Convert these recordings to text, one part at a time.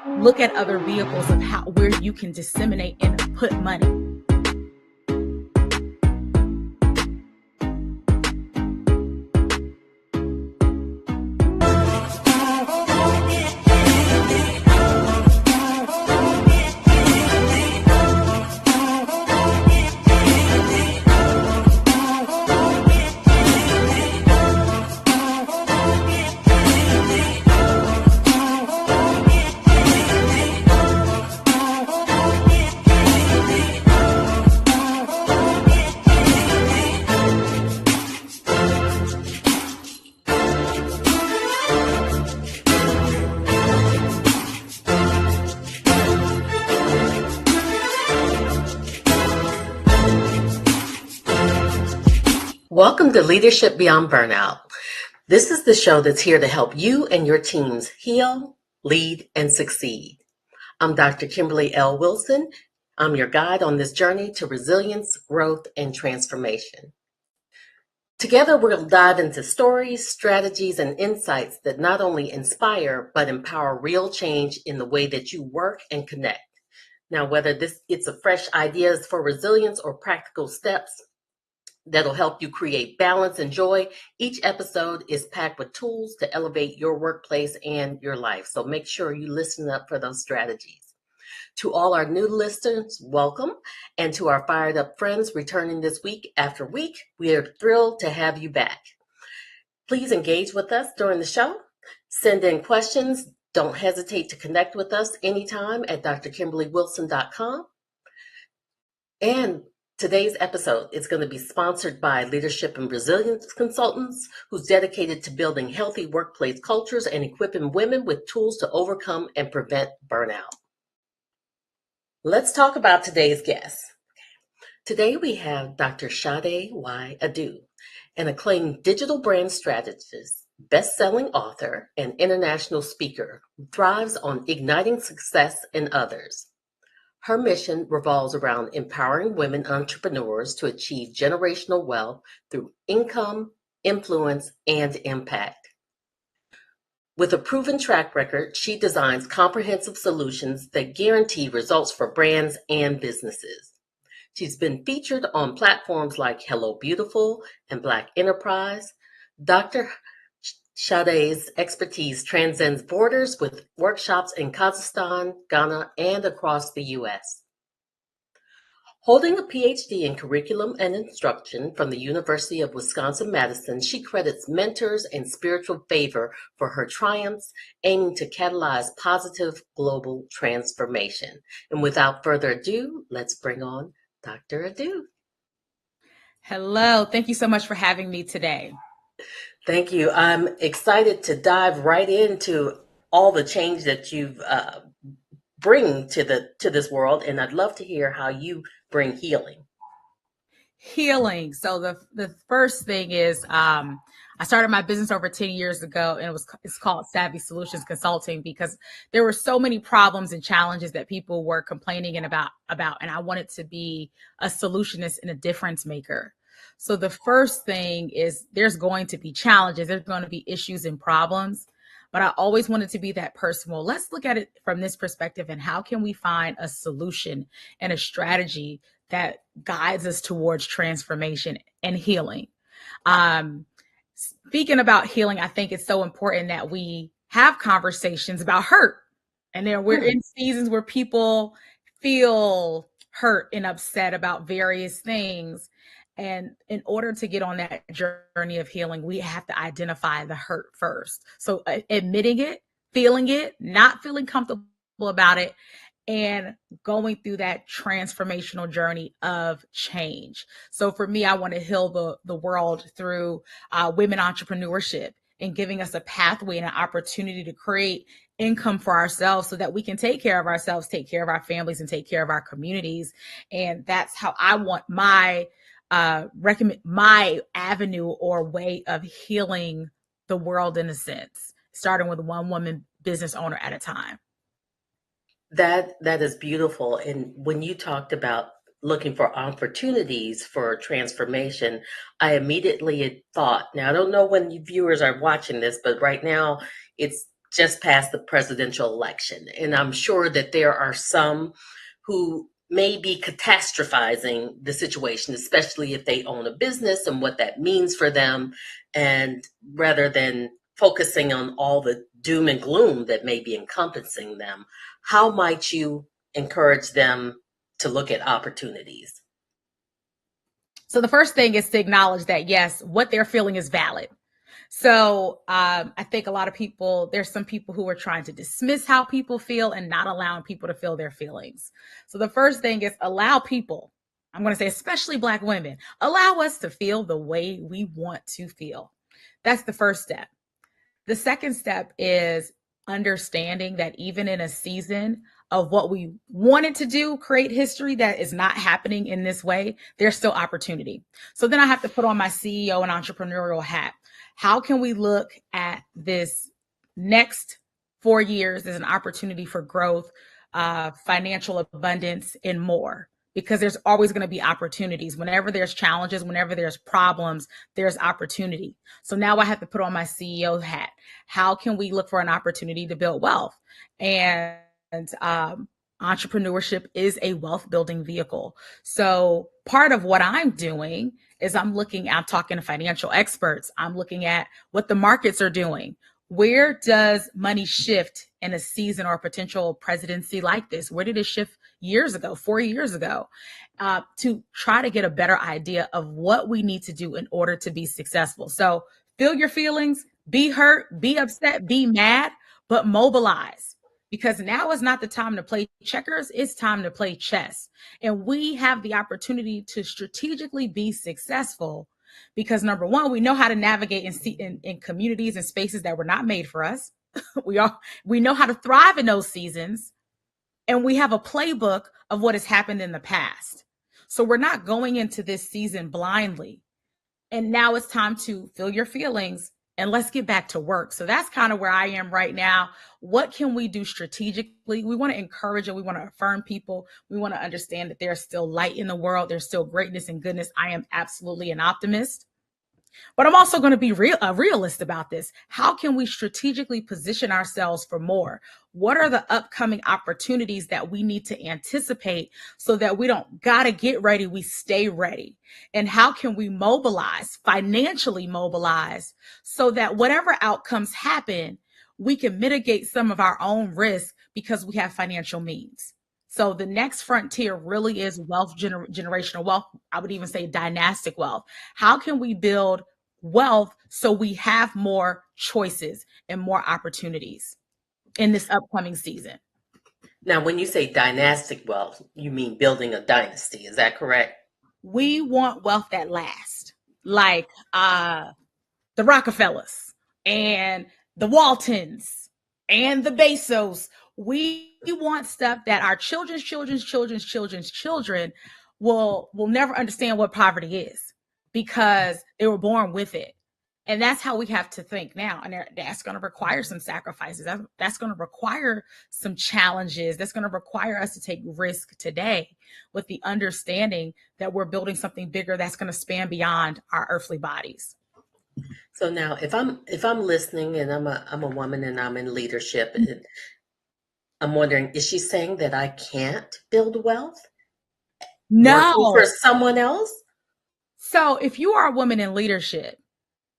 look at other vehicles of where you can disseminate and put money. Welcome to Leadership Beyond Burnout. This is the show that's here to help you and your teams heal, lead, and succeed. I'm Dr. Kimberly L. Wilson. I'm your guide on this journey to resilience, growth, and transformation. Together, we'll dive into stories, strategies, and insights that not only inspire, but empower real change in the way that you work and connect. Now, whether it's a fresh ideas for resilience or practical steps that'll help you create balance and joy, each episode is packed with tools to elevate your workplace and your life. So make sure you listen up for those strategies. To all our new listeners, welcome. And to our fired up friends returning this week after week, we are thrilled to have you back. Please engage with us during the show. Send in questions. Don't hesitate to connect with us anytime at drkimberlywilson.com. And today's episode is going to be sponsored by Leadership and Resilience Consultants, who's dedicated to building healthy workplace cultures and equipping women with tools to overcome and prevent burnout. Let's talk about today's guest. Today we have Dr. Shadé Y. Adu, an acclaimed digital brand strategist, best-selling author, and international speaker who thrives on igniting success in others. Her mission revolves around empowering women entrepreneurs to achieve generational wealth through income, influence, and impact. With a proven track record, she designs comprehensive solutions that guarantee results for brands and businesses. She's been featured on platforms like Hello Beautiful and Black Enterprise. Dr. Shadé's expertise transcends borders with workshops in Kazakhstan, Ghana, and across the U.S. Holding a PhD in curriculum and instruction from the University of Wisconsin-Madison, she credits mentors and spiritual favor for her triumphs, aiming to catalyze positive global transformation. And without further ado, let's bring on Dr. Adu. Hello. Thank you so much for having me today. Thank you. I'm excited to dive right into all the change that you've bring to this world, and I'd love to hear how you bring healing. Healing. So the first thing is I started my business over 10 years ago, and it's called Savvy Solutions Consulting because there were so many problems and challenges that people were complaining about, and I wanted to be a solutionist and a difference maker. So the first thing is there's going to be challenges, there's going to be issues and problems, but I always wanted to be that person. Well, let's look at it from this perspective, and how can we find a solution and a strategy that guides us towards transformation and healing. Speaking about healing, I think it's so important that we have conversations about hurt. And we're in seasons where people feel hurt and upset about various things. And in order to get on that journey of healing, we have to identify the hurt first. So admitting it, feeling it, not feeling comfortable about it, and going through that transformational journey of change. So for me, I want to heal the world through women entrepreneurship and giving us a pathway and an opportunity to create income for ourselves so that we can take care of ourselves, take care of our families, and take care of our communities. And that's how I want my my avenue or way of healing the world, in a sense, starting with one woman business owner at a time. That is beautiful. And when you talked about looking for opportunities for transformation, I immediately thought, now I don't know when you viewers are watching this, but right now it's just past the presidential election. And I'm sure that there are some who may be catastrophizing the situation, especially if they own a business and what that means for them. And rather than focusing on all the doom and gloom that may be encompassing them, how might you encourage them to look at opportunities? So the first thing is to acknowledge that, yes, what they're feeling is valid. So I think a lot of people, there's some people who are trying to dismiss how people feel and not allowing people to feel their feelings. So the first thing is allow people, I'm going to say especially Black women, allow us to feel the way we want to feel. That's the first step. The second step is understanding that even in a season of what we wanted to do, create history that is not happening in this way, there's still opportunity. So then I have to put on my CEO and entrepreneurial hat. How can we look at this next 4 years as an opportunity for growth, financial abundance, and more? Because there's always going to be opportunities. Whenever there's challenges, whenever there's problems, there's opportunity. So now I have to put on my CEO hat. How can we look for an opportunity to build wealth? And entrepreneurship is a wealth building vehicle. So part of what I'm doing is I'm talking to financial experts. I'm looking at what the markets are doing. Where does money shift in a season or a potential presidency like this? Where did it shift years ago, 4 years ago, to try to get a better idea of what we need to do in order to be successful? So feel your feelings, be hurt, be upset, be mad, but mobilize. Because now is not the time to play checkers, it's time to play chess. And we have the opportunity to strategically be successful because number one, we know how to navigate in communities and spaces that were not made for us. We know how to thrive in those seasons, and we have a playbook of what has happened in the past. So we're not going into this season blindly. And now it's time to feel your feelings and let's get back to work. So that's kind of where I am right now. What can we do strategically? We want to encourage and we want to affirm people. We want to understand that there's still light in the world. There's still greatness and goodness. I am absolutely an optimist. But I'm also going to be a realist about this. How can we strategically position ourselves for more? What are the upcoming opportunities that we need to anticipate so that we don't got to get ready, we stay ready? And how can we mobilize, financially mobilize, so that whatever outcomes happen, we can mitigate some of our own risk because we have financial means? So the next frontier really is wealth, generational wealth. I would even say dynastic wealth. How can we build wealth so we have more choices and more opportunities in this upcoming season? Now, when you say dynastic wealth, you mean building a dynasty. Is that correct? We want wealth that lasts, like the Rockefellers and the Waltons and the Bezos. We want stuff that our children's children will never understand what poverty is because they were born with it. And that's how we have to think now. And that's going to require some sacrifices. That's going to require some challenges. That's going to require us to take risk today with the understanding that we're building something bigger that's going to span beyond our earthly bodies. So now, if I'm listening and I'm a woman and I'm in leadership, and I'm wondering, is she saying that I can't build wealth? No. Working for someone else? So if you are a woman in leadership,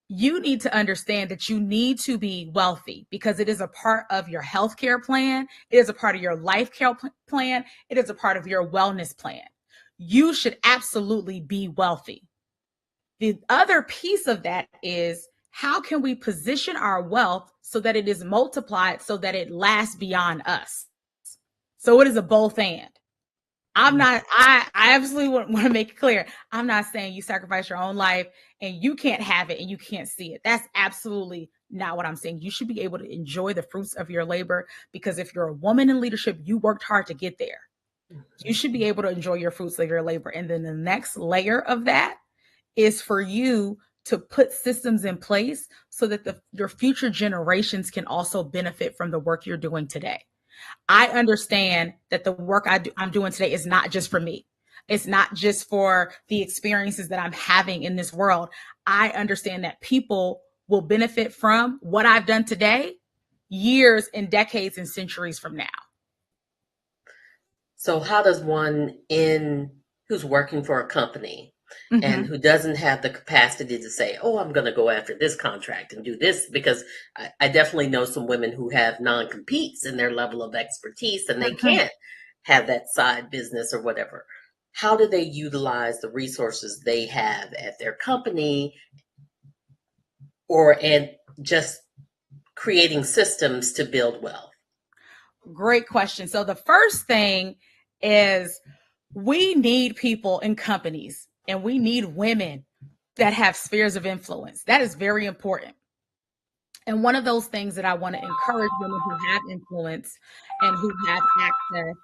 you need to understand that you need to be wealthy because it is a part of your healthcare plan. It is a part of your life care plan. It is a part of your wellness plan. You should absolutely be wealthy. The other piece of that is how can we position our wealth so that it is multiplied so that it lasts beyond us? So it is a both and. I absolutely want to make it clear. I'm not saying you sacrifice your own life and you can't have it and you can't see it. That's absolutely not what I'm saying. You should be able to enjoy the fruits of your labor because if you're a woman in leadership, you worked hard to get there. You should be able to enjoy your fruits of your labor. And then the next layer of that is for you to put systems in place so that your future generations can also benefit from the work you're doing today. I understand that the work I'm doing today is not just for me. It's not just for the experiences that I'm having in this world. I understand that people will benefit from what I've done today years and decades and centuries from now. So how does one who's working for a company and who doesn't have the capacity to say, oh, I'm going to go after this contract and do this, because I definitely know some women who have non-competes in their level of expertise and they can't have that side business or whatever. How do they utilize the resources they have at their company and just creating systems to build wealth? Great question. So the first thing is we need people in companies and we need women that have spheres of influence. That is very important. And one of those things that I want to encourage women who have influence and who have access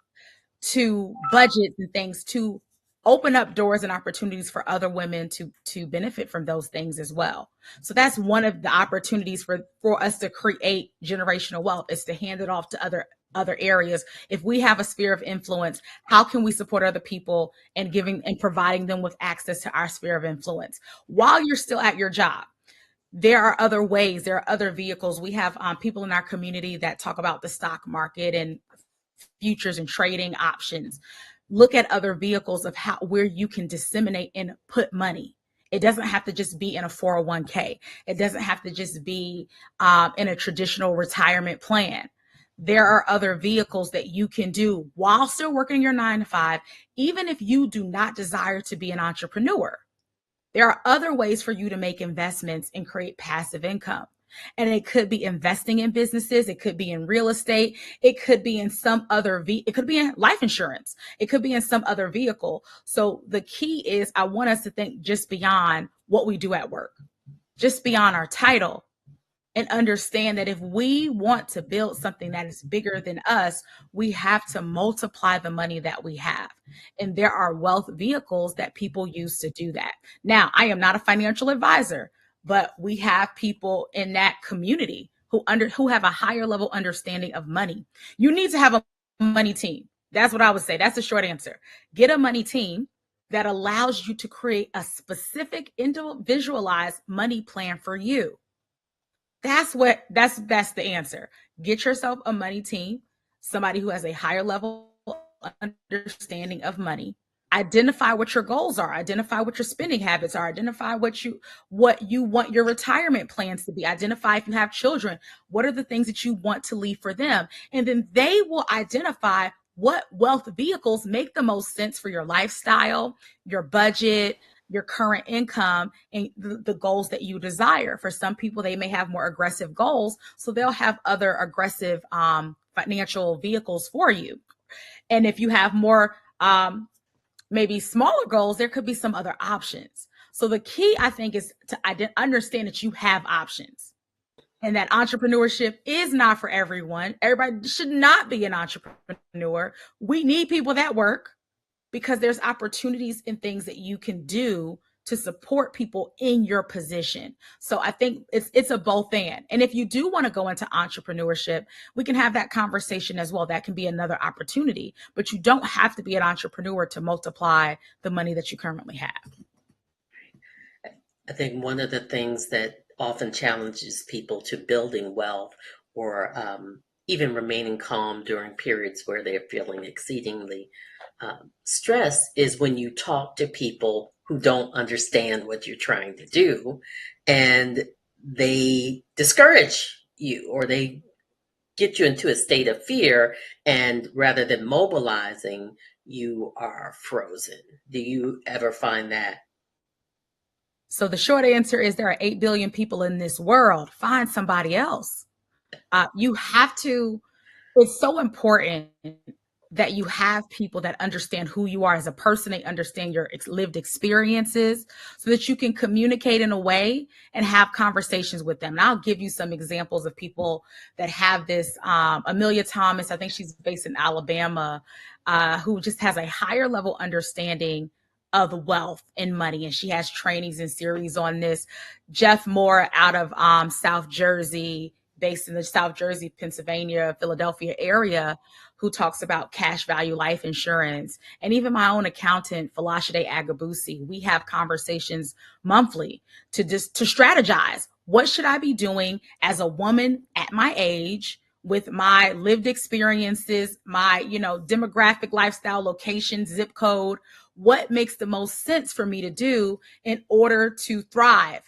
to budgets and things to open up doors and opportunities for other women to benefit from those things as well. So that's one of the opportunities for us to create generational wealth, is to hand it off to other areas. If we have a sphere of influence, how can we support other people and giving and providing them with access to our sphere of influence while you're still at your job? There are other ways, there are other vehicles. We have people in our community that talk about the stock market and futures and trading options. Look at other vehicles of where you can disseminate and put money. It doesn't have to just be in a 401k. It doesn't have to just be in a traditional retirement plan. There are other vehicles that you can do while still working your 9 to 5, even if you do not desire to be an entrepreneur. There are other ways for you to make investments and create passive income. And it could be investing in businesses. It could be in real estate. It could be in some other, it could be in life insurance. It could be in some other vehicle. So the key is I want us to think just beyond what we do at work, just beyond our title, and understand that if we want to build something that is bigger than us, we have to multiply the money that we have. And there are wealth vehicles that people use to do that. Now, I am not a financial advisor, but we have people in that community who have a higher level understanding of money. You need to have a money team. That's what I would say. That's the short answer. Get a money team that allows you to create a specific individualized money plan for you. That's the answer. Get yourself a money team, somebody who has a higher level understanding of money. Identify what your goals are, identify what your spending habits are, identify what you want your retirement plans to be, identify if you have children, what are the things that you want to leave for them. And then they will identify what wealth vehicles make the most sense for your lifestyle, your budget, your current income, and the goals that you desire. For some people, they may have more aggressive goals, so they'll have other aggressive financial vehicles for you. And if you have more maybe smaller goals, there could be some other options. So the key, I think, is to understand that you have options and that entrepreneurship is not for everyone. Everybody should not be an entrepreneur. We need people that work, because there's opportunities and things that you can do to support people in your position. So I think it's a both and. And if you do want to go into entrepreneurship, we can have that conversation as well. That can be another opportunity, but you don't have to be an entrepreneur to multiply the money that you currently have. I think one of the things that often challenges people to building wealth or even remaining calm during periods where they're feeling exceedingly stressed is when you talk to people who don't understand what you're trying to do, and they discourage you or they get you into a state of fear, and rather than mobilizing, you are frozen. Do you ever find that? So the short answer is there are 8 billion people in this world. Find somebody else. You have to, it's so important that you have people that understand who you are as a person. They understand your lived experiences so that you can communicate in a way and have conversations with them. And I'll give you some examples of people that have this. Amelia Thomas, I think she's based in Alabama, who just has a higher level understanding of wealth and money. And she has trainings and series on this. Jeff Moore out of South Jersey, based in the South Jersey, Pennsylvania, Philadelphia area, who talks about cash value life insurance. And even my own accountant, Shadé, we have conversations monthly to strategize. what should I be doing as a woman at my age with my lived experiences, my, demographic, lifestyle, location, zip code? What makes the most sense for me to do in order to thrive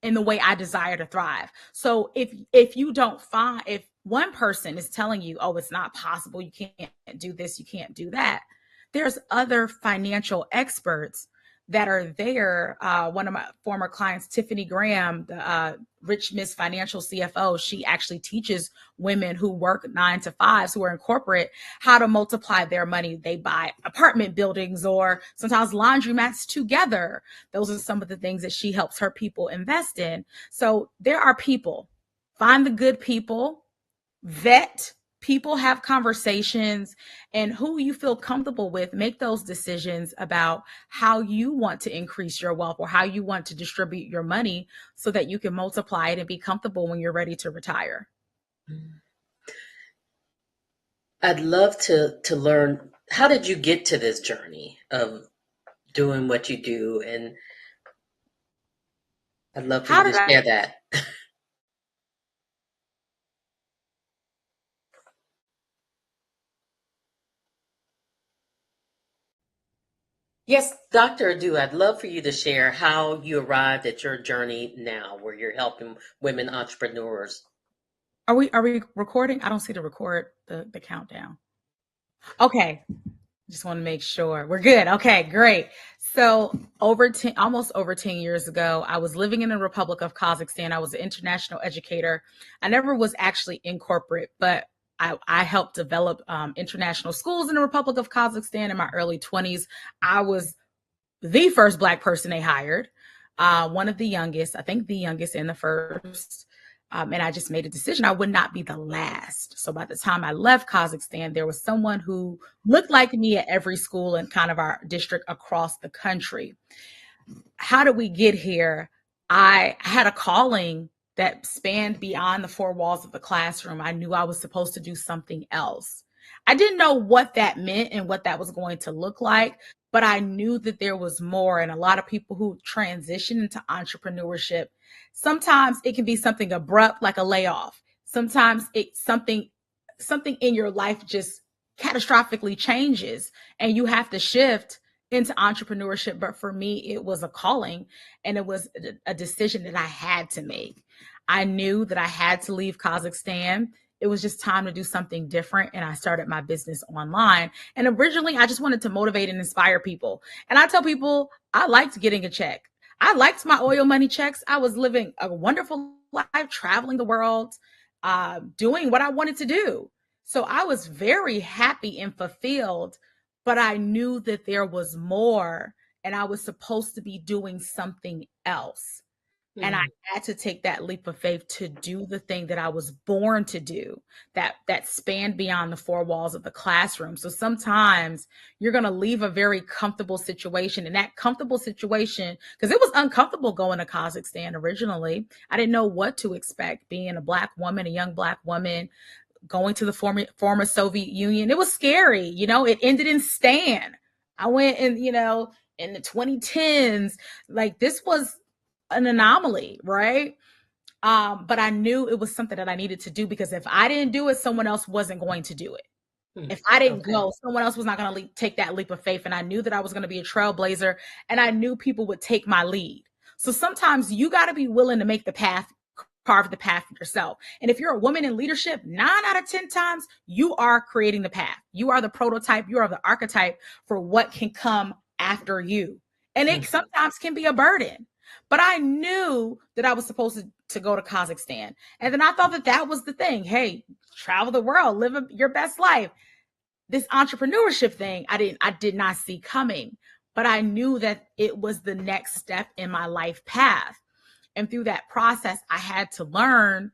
in the way I desire to thrive? So if you don't find, if one person is telling you, oh, it's not possible, you can't do this, you can't do that, there's other financial experts that are there. One of my former clients, Tiffany Graham, the Rich Miss Financial CFO, she actually teaches women who work 9 to 5s, who are in corporate, how to multiply their money. They buy apartment buildings or sometimes laundromats together. Those are some of the things that she helps her people invest in. So there are people. Find the good people, vet people, have conversations, and who you feel comfortable with, make those decisions about how you want to increase your wealth or how you want to distribute your money so that you can multiply it and be comfortable when you're ready to retire. I'd love to learn, how did you get to this journey of doing what you do? And I'd love for you to share that. Yes, Dr. Adu, I'd love for you to share how you arrived at your journey now, where you're helping women entrepreneurs. Are we recording? I don't see the countdown. Okay. Just want to make sure we're good. Okay, great. So almost over 10 years ago, I was living in the Republic of Kazakhstan. I was an international educator. I never was actually in corporate, but I helped develop international schools in the Republic of Kazakhstan in my early 20s. I was the first Black person they hired, one of the youngest, I think the youngest and the first. And I just made a decision I would not be the last. So by the time I left Kazakhstan, there was someone who looked like me at every school in kind of our district across the country. How did we get here? I had a calling that spanned beyond the four walls of the classroom. I knew I was supposed to do something else. I didn't know what that meant and what that was going to look like, but I knew that there was more. And a lot of people who transition into entrepreneurship, sometimes it can be something abrupt, like a layoff. Sometimes it's something in your life just catastrophically changes and you have to shift into entrepreneurship. But for me, it was a calling and it was a decision that I had to make. I knew that I had to leave Kazakhstan. It was just time to do something different. And I started my business online. And originally, I just wanted to motivate and inspire people. And I tell people, I liked getting a check. I liked my oil money checks. I was living a wonderful life, traveling the world, doing what I wanted to do. So I was very happy and fulfilled, but I knew that there was more and I was supposed to be doing something else. And I had to take that leap of faith to do the thing that I was born to do, that spanned beyond the four walls of the classroom. So sometimes you're going to leave a very comfortable situation, and that comfortable situation, because it was uncomfortable going to Kazakhstan originally. I didn't know what to expect being a Black woman, a young Black woman, going to the former Soviet Union. It was scary. It ended in Stan. I went in the 2010s, like this was an anomaly, right? But I knew it was something that I needed to do, because if I didn't do it, someone else wasn't going to do it. If I didn't go, someone else was not going to take that leap of faith. And I knew that I was going to be a trailblazer, and I knew people would take my lead. So sometimes you got to be willing to make the path, carve the path yourself. And if you're a woman in leadership, 9 out of 10 times, you are creating the path. You are the prototype. You are the archetype for what can come after you. And it sometimes can be a burden. But I knew that I was supposed to go to Kazakhstan. And then I thought that was the thing. Hey, travel the world, live your best life. This entrepreneurship thing, I did not see coming. But I knew that it was the next step in my life path. And through that process, I had to learn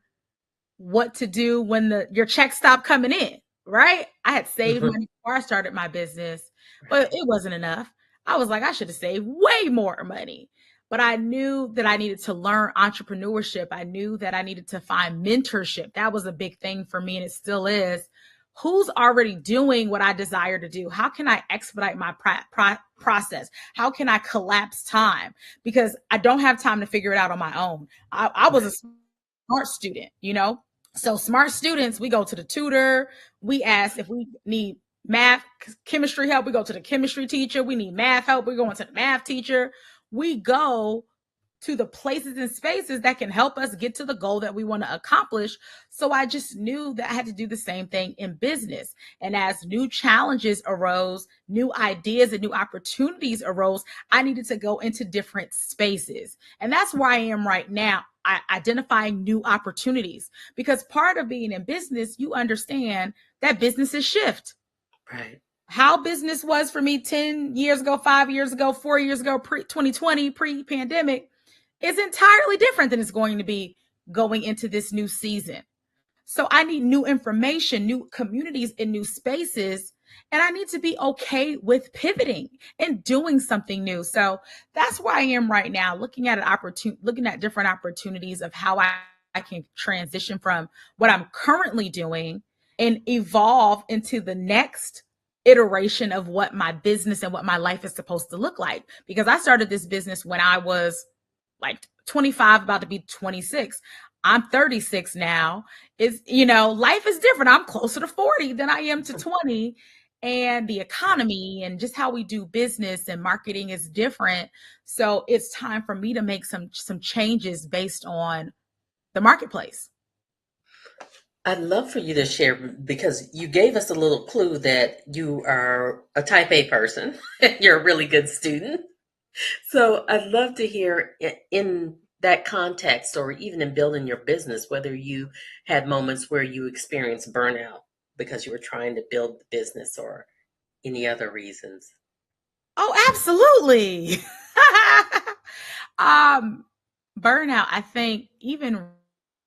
what to do when your check stopped coming in, right? I had saved money before I started my business, but it wasn't enough. I was like, I should have saved way more money. But I knew that I needed to learn entrepreneurship. I knew that I needed to find mentorship. That was a big thing for me, and it still is. who's already doing what I desire to do? How can I expedite my process? How can I collapse time? Because I don't have time to figure it out on my own. I was a smart student, you know? So smart students, we go to the tutor. We ask if we need math, chemistry help. We go to the chemistry teacher. We need math help. We're going to the math teacher. We go to the places and spaces that can help us get to the goal that we want to accomplish. So I just knew that I had to do the same thing in business. And as new challenges arose, new ideas and new opportunities arose, I needed to go into different spaces. And that's where I am right now, identifying new opportunities. Because part of being in business, you understand that businesses shift. Right. How business was for me 10 years ago, 5 years ago, 4 years ago, pre-2020, pre-pandemic, is entirely different than it's going to be going into this new season. So I need new information, new communities, and new spaces. And I need to be okay with pivoting and doing something new. So that's where I am right now, looking at different opportunities of how I can transition from what I'm currently doing and evolve into the next iteration of what my business and what my life is supposed to look like. Because I started this business when I was like 25, about to be 26. I'm 36 now. Life is different. I'm closer to 40 than I am to 20. And the economy and just how we do business and marketing is different. So it's time for me to make some changes based on the marketplace. I'd love for you to share, because you gave us a little clue that you are a type A person. You're a really good student. So I'd love to hear in that context, or even in building your business, whether you had moments where you experienced burnout because you were trying to build the business or any other reasons. Oh, absolutely. Burnout, I think even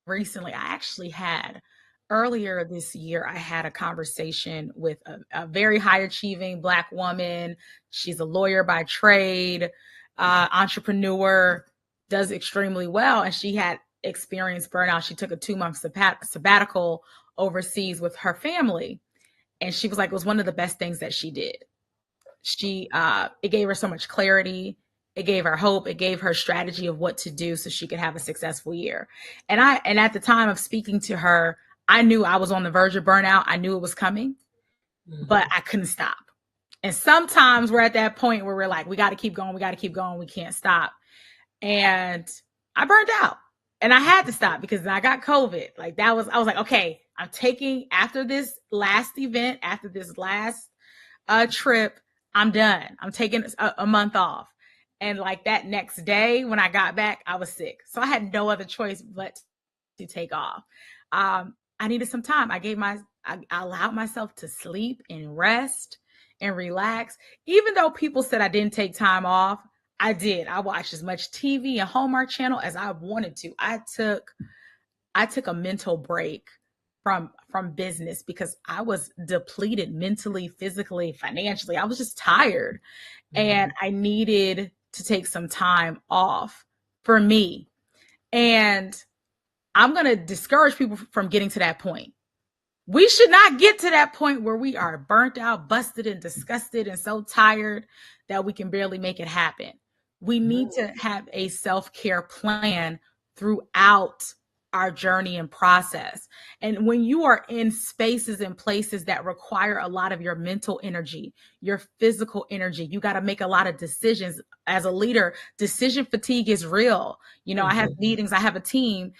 recently, I actually had earlier this year, I had a conversation with a very high achieving Black woman. She's a lawyer by trade, entrepreneur, does extremely well. And she had experienced burnout. She took a 2-month sabbatical overseas with her family. And she was like, it was one of the best things that she did. It gave her so much clarity. It gave her hope. It gave her strategy of what to do so she could have a successful year. And at the time of speaking to her, I knew I was on the verge of burnout. I knew it was coming, but I couldn't stop. And sometimes we're at that point where we're like, we got to keep going. We got to keep going. We can't stop. And I burned out and I had to stop because I got COVID. I was like, okay, I'm taking, after this last event, after this last trip, I'm done. I'm taking a month off. And like that next day when I got back, I was sick. So I had no other choice but to take off. I needed some time. I allowed myself to sleep and rest and relax. Even though people said I didn't take time off, I did. I watched as much TV and Hallmark Channel as I wanted to. I took a mental break from business because I was depleted mentally, physically, financially. I was just tired. And I needed to take some time off for me. And I'm going to discourage people from getting to that point. We should not get to that point where we are burnt out, busted, and disgusted and so tired that we can barely make it happen. We need to have a self-care plan throughout our journey and process. And when you are in spaces and places that require a lot of your mental energy, your physical energy, you got to make a lot of decisions. As a leader, decision fatigue is real. I have meetings, I have a team,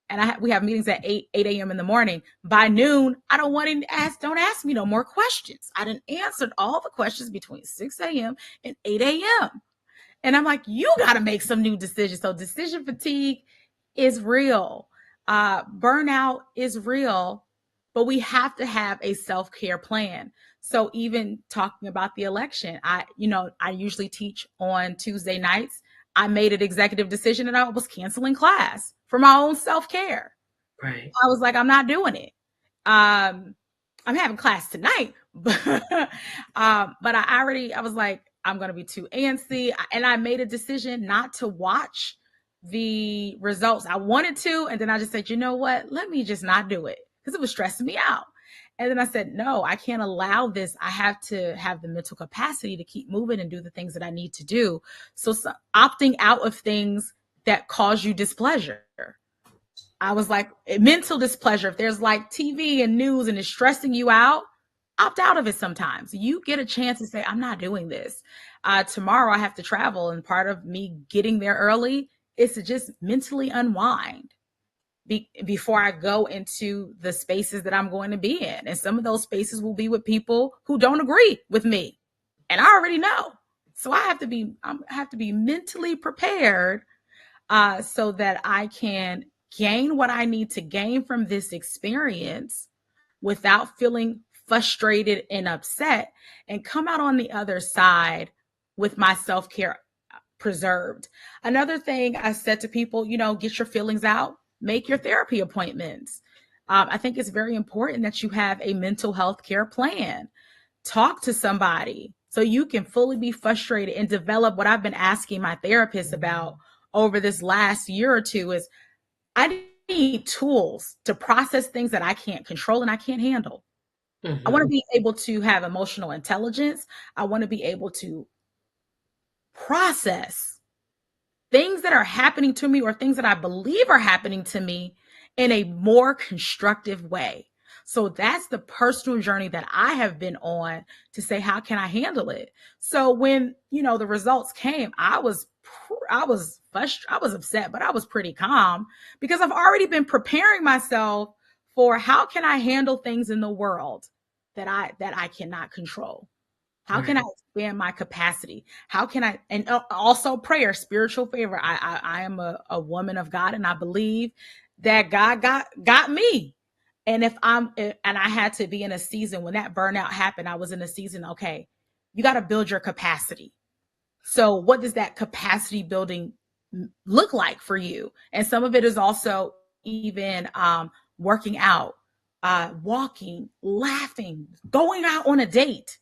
and we have meetings at 8 a.m. in the morning. By noon, I don't ask me no more questions. I done answered all the questions between 6 a.m. and 8 a.m. And I'm like, you got to make some new decisions. So decision fatigue is real. Burnout is real, but we have to have a self-care plan. So even talking about the election, I usually teach on Tuesday nights. I made an executive decision and I was canceling class for my own self-care. Right. I was like, I'm not doing it. I'm having class tonight, but I was like, I'm going to be too antsy. And I made a decision not to watch the results. I wanted to, and then I just said, you know what? Let me just not do it because it was stressing me out. And then I said, no, I can't allow this. I have to have the mental capacity to keep moving and do the things that I need to do. So opting out of things that cause you displeasure. I was like, mental displeasure. If there's like TV and news and it's stressing you out, opt out of it sometimes. You get a chance to say, I'm not doing this. Tomorrow I have to travel. And part of me getting there early is to just mentally unwind before I go into the spaces that I'm going to be in. And some of those spaces will be with people who don't agree with me. And I already know. So I have to be mentally prepared so that I can gain what I need to gain from this experience without feeling frustrated and upset, and come out on the other side with my self-care preserved. Another thing I said to people, get your feelings out, make your therapy appointments. I think it's very important that you have a mental health care plan. Talk to somebody so you can fully be frustrated and develop what I've been asking my therapist about over this last year or two is I need tools to process things that I can't control and I can't handle. I want to be able to have emotional intelligence. I want to be able to process things that are happening to me or things that I believe are happening to me in a more constructive way. So that's the personal journey that I have been on to say, how can I handle it? So when, the results came, I was upset, but I was pretty calm because I've already been preparing myself for how can I handle things in the world that I cannot control. How can I expand my capacity? How can I, and also prayer, spiritual favor. I am a woman of God, and I believe that God got me. And and I had to be in a season when that burnout happened, I was in a season, okay, you got to build your capacity. So what does that capacity building look like for you? And some of it is also even working out, walking, laughing, going out on a date,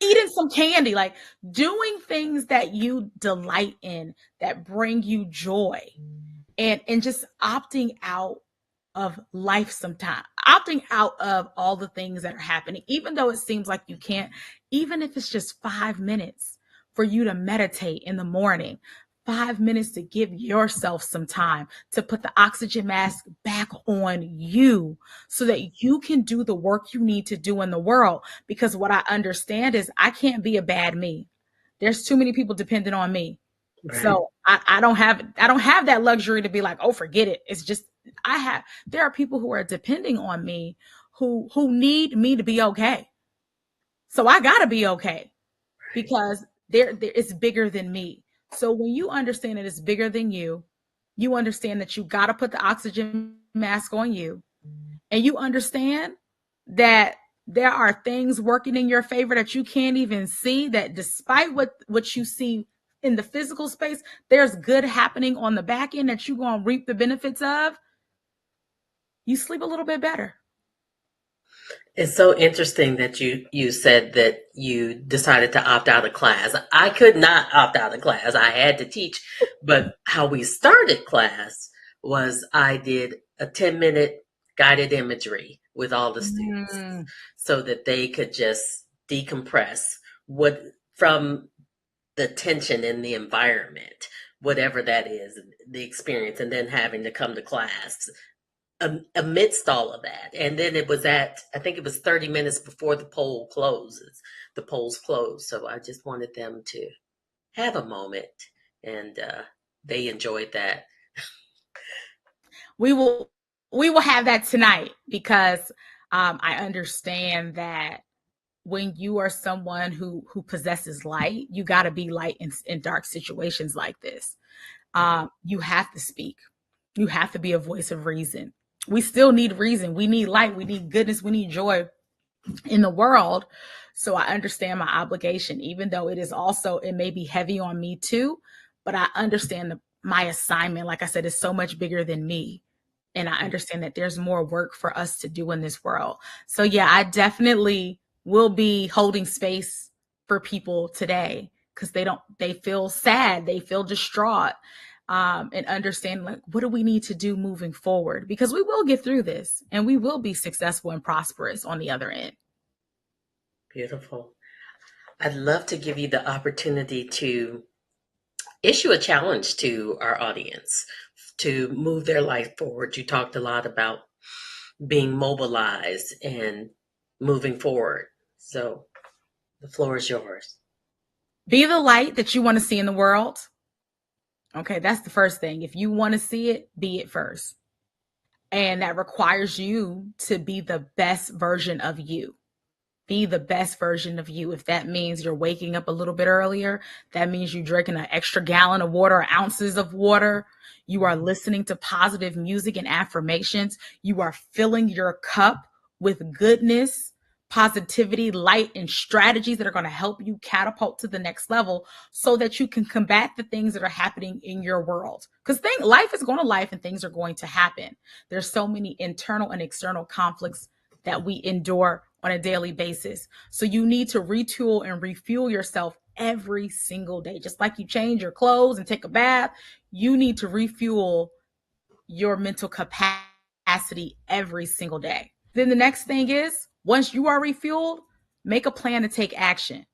eating some candy, like doing things that you delight in, that bring you joy, and just opting out of life sometimes, opting out of all the things that are happening, even though it seems like you can't, even if it's just 5 minutes for you to meditate in the morning, 5 minutes to give yourself some time to put the oxygen mask back on you so that you can do the work you need to do in the world. Because what I understand is I can't be a bad me. There's too many people dependent on me. Right. So I don't have that luxury to be like, oh, forget it. It's just, there are people who are depending on me who need me to be okay. So I gotta be okay because it's bigger than me. So when you understand that it's bigger than you understand that you got to put the oxygen mask on you, and you understand that there are things working in your favor that you can't even see, that despite what you see in the physical space, there's good happening on the back end that you're going to reap the benefits of. You sleep a little bit better. It's so interesting that you said that you decided to opt out of class. I could not opt out of class. I had to teach. But how we started class was I did a 10-minute guided imagery with all the students so that they could just decompress from the tension in the environment, whatever that is, the experience, and then having to come to class amidst all of that. And then I think it was 30 minutes before the polls closed. So I just wanted them to have a moment, and they enjoyed that. We will have that tonight because I understand that when you are someone who possesses light, you got to be light in dark situations like this. You have to speak. You have to be a voice of reason. We still need reason. We need light. We need goodness. We need joy in the world. So I understand my obligation, even though it may be heavy on me too, but I understand my assignment, like I said, is so much bigger than me. And I understand that there's more work for us to do in this world. So yeah, I definitely will be holding space for people today because they feel sad. They feel distraught. and understand, like, what do we need to do moving forward? Because we will get through this and we will be successful and prosperous on the other end. Beautiful. I'd love to give you the opportunity to issue a challenge to our audience to move their life forward. You talked a lot about being mobilized and moving forward. So the floor is yours. Be the light that you want to see in the world. Okay, that's the first thing. If you want to see it, be it first. And that requires you to be the best version of you. Be the best version of you. If that means you're waking up a little bit earlier, that means you're drinking an extra gallon of water, or ounces of water. You are listening to positive music and affirmations. You are filling your cup with goodness, positivity, light, and strategies that are going to help you catapult to the next level so that you can combat the things that are happening in your world. Because life is going to life and things are going to happen. There's so many internal and external conflicts that we endure on a daily basis. So you need to retool and refuel yourself every single day. Just like you change your clothes and take a bath, you need to refuel your mental capacity every single day. Then the next thing is, once you are refueled, make a plan to take action.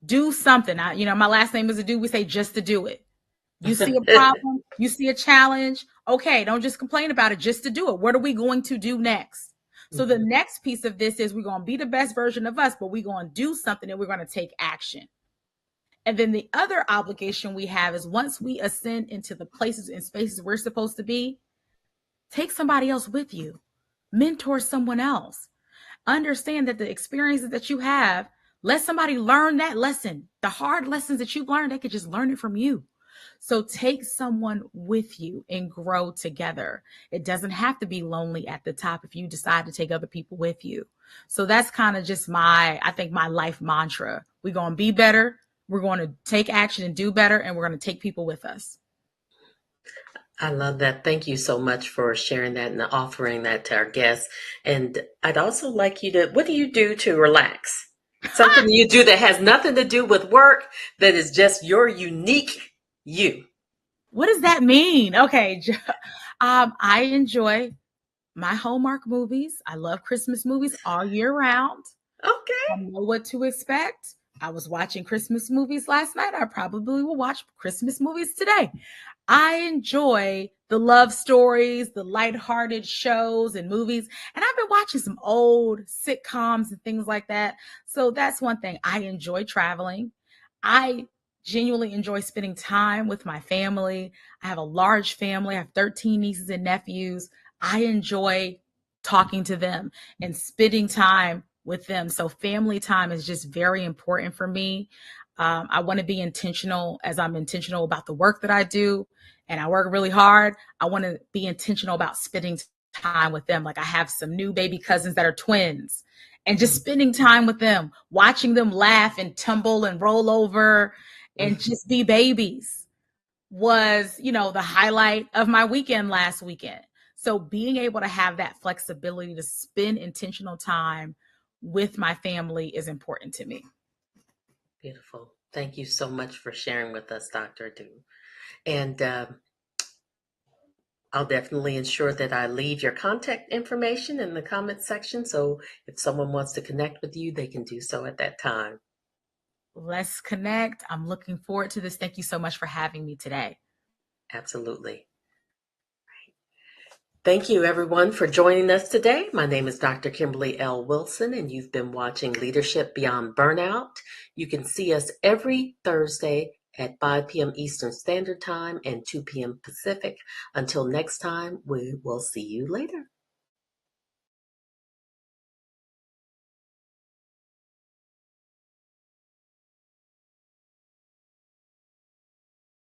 Do something. My last name is a do. We say just to do it. You see a problem, you see a challenge. Okay, don't just complain about it, just to do it. What are we going to do next? So the next piece of this is we're going to be the best version of us, but we're going to do something and we're going to take action. And then the other obligation we have is once we ascend into the places and spaces we're supposed to be, take somebody else with you, mentor someone else. Understand that the experiences that you have, let somebody learn that lesson. The hard lessons that you've learned, they could just learn it from you. So take someone with you and grow together. It doesn't have to be lonely at the top if you decide to take other people with you. So that's kind of just my life mantra. We're going to be better. We're going to take action and do better. And we're going to take people with us. I love that. Thank you so much for sharing that and offering that to our guests. And I'd also like you to, what do you do to relax? Something you do that has nothing to do with work, that is just your unique you. What does that mean? Okay. I enjoy my Hallmark movies. I love Christmas movies all year round. Okay. I know what to expect. I was watching Christmas movies last night. I probably will watch Christmas movies today. I enjoy the love stories, the lighthearted shows and movies. And I've been watching some old sitcoms and things like that. So that's one thing. I enjoy traveling. I genuinely enjoy spending time with my family. I have a large family. I have 13 nieces and nephews. I enjoy talking to them and spending time with them. So family time is just very important for me. I want to be intentional as I'm intentional about the work that I do, and I work really hard. I want to be intentional about spending time with them. Like I have some new baby cousins that are twins, and just spending time with them, watching them laugh and tumble and roll over and just be babies was, the highlight of my weekend last weekend. So being able to have that flexibility to spend intentional time with my family is important to me. Beautiful. Thank you so much for sharing with us, Dr. Du. And I'll definitely ensure that I leave your contact information in the comment section. So if someone wants to connect with you, they can do so at that time. Let's connect. I'm looking forward to this. Thank you so much for having me today. Absolutely. Thank you, everyone, for joining us today. My name is Dr. Kimberly L. Wilson, and you've been watching Leadership Beyond Burnout. You can see us every Thursday at 5 p.m. Eastern Standard Time and 2 p.m. Pacific. Until next time, we will see you later.